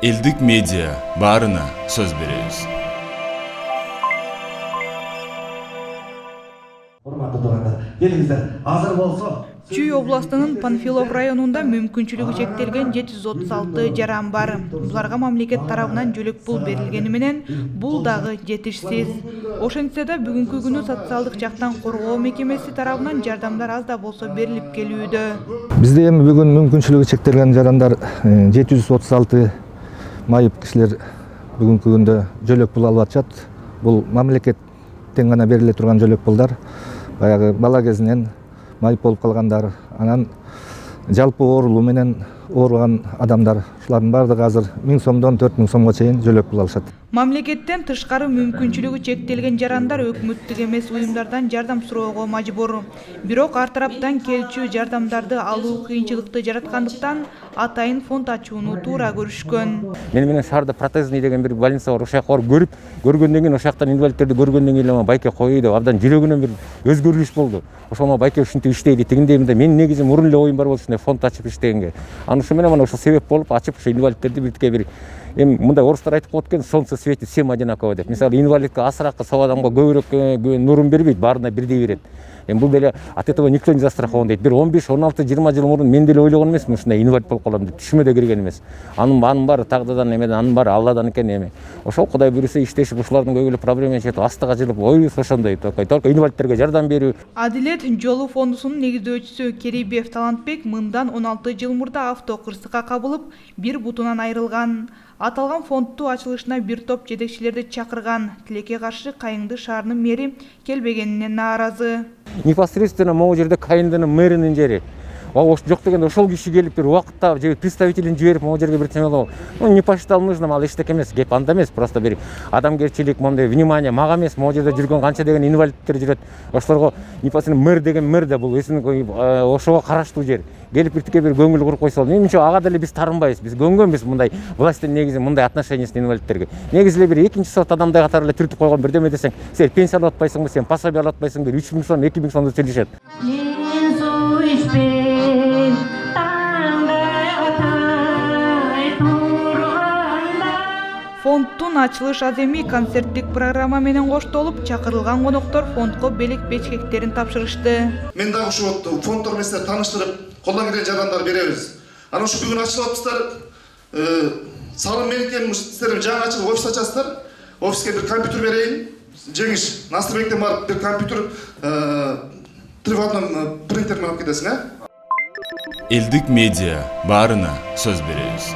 Элдик медиа баарына сөз беребиз. Урматтуу туугандар, келиңиздер, азыр болсо. Чүй областынын Панфилов районунда мүмкүнчүлүгү чектелген 736 жаран бар. Буларга мамлекет тарабынан жөлөк пул берилгени менен бул дагы жетишсиз. Ошентсе да бүгүнкү күнү социалдык жактан коргоо мекемеси тарабынан жардамдар аз да болсо берилип келүүдө. Бизде эми бүгүн мүмкүнчүлүгү чектелген жарандар 736 майып кишилер бүгүнкү күндө жөлөк пул алып атышат. Бул мамлекеттен гана бериле турган жөлөк пулдар. Баягы бала кезинен майып болуп калгандар, анан жалпы оорулуу менен ооруган адамдар, ушулардын баардыгы азыр 1000 сомдон 4000 сомго чейин жөлөк пул алышат. Мамлекеттен тышкары мүмкүнчүлүгү чектелген жарандар өкмөттүк эмес уюмдардан жардам суроого мажбур. Бирок ар тараптан келчү жардамдарды алуу кыйынчылыкты жараткандыктан атайын фонд ачууну туура көрүшкөн. Менин шаарда протезный деген бир больница бар. Ошол жака барып көргөндөн кийин, ошол жактан инвалидтерди көргөндөн кийин байке коюй деп абдан жүрөгүнөн бир өзгөрүш болду. Ошол байке ушинтип иштейли, тигиндей мындай. Менин негизи мурун эле оюм бар болчу, ушундай фонд ачып иштегенге. Аны ушу менен ошол себеп болуп ачып, ошо инвалидтерди биртике бир эми мындай орустар айтып коет экен, солнце светит всем одинаково деп. Мисалы, инвалидке асыракка сау адамга көбүрөөк нурун бербейт, баарына бирдей берет. Эми бул деле от этого никто не застрахован дейт. Бир 15, 16, 20 жыл мурун мен деле ойлогон эмесмин ушундай инвалид болуп калам деп. Түшүмө да кирген эмес. Анын баары тагдырдан эмеден, анын баары Алладан экен эми. Ошол Кудай буйруса иштешип ушулардын көйгөйлүү проблеманы чечип, астыга жылып, оюбуз ошондой. Только инвалидтерге жардам берүү. Адилет жолу фондусунун негиздөөчүсү Керейбев Талантбек мындан 16 жыл мурда авто кырсыкка кабылып, бир бутунан айрылган. Аталган фондту ачылышына бир топ жетекчилерди чакырган. Тилекке каршы Кайыңды шаарынын мэри келбегенине нааразы. Непосредственно могу жерде Кайыңдын мэринин жери. Жок дегенде ошол киши келип бир убакытта же представителин жиберип могу жерге бир темелоо. Не посчитал нужным, ал эчтеке эмес, кеп анда эмес, просто бир адамгерчилик, моундай внимание мага эмес, могу жерде жүргөн канча деген инвалидтер жүрөт. Ошолорго непосредственно мэр деген мэр да бул ошого караштуу жер. Келип биртике бир көңүл куруп койсо, менимче ага деле биз тарынбайбыз. Биз көнгөнбүз мындай власттын негизи мындай отношениясын инвалидтерге. Негизи эле бир экинчи сот адамдай катары эле түртүп койгон бирдеме десең, сен пенсия алып атпайсыңбы, сен пособие алып атпайсыңбы, 3000 сом, 2000 сомду төлөшөт. Фондтун ачылыш аземи концерттик программа менен коштолуп, чакырылган коноктор фондко белек бечкектерин тапшырышты. Мен дагы ушу фонддор менен силерди тааныштырып, колдон келген жардамдар беребиз. Анан ушу бүгүн ачылып атпыздар. Салым менен силер жаңы ачылып офис ачасыздар. Офиске бир компьютер берейин. Жеңиш, Насырбектен барып бир компьютер, приватный принтер менен алып кетесиң, Элдик медиа баарына сөз беребиз.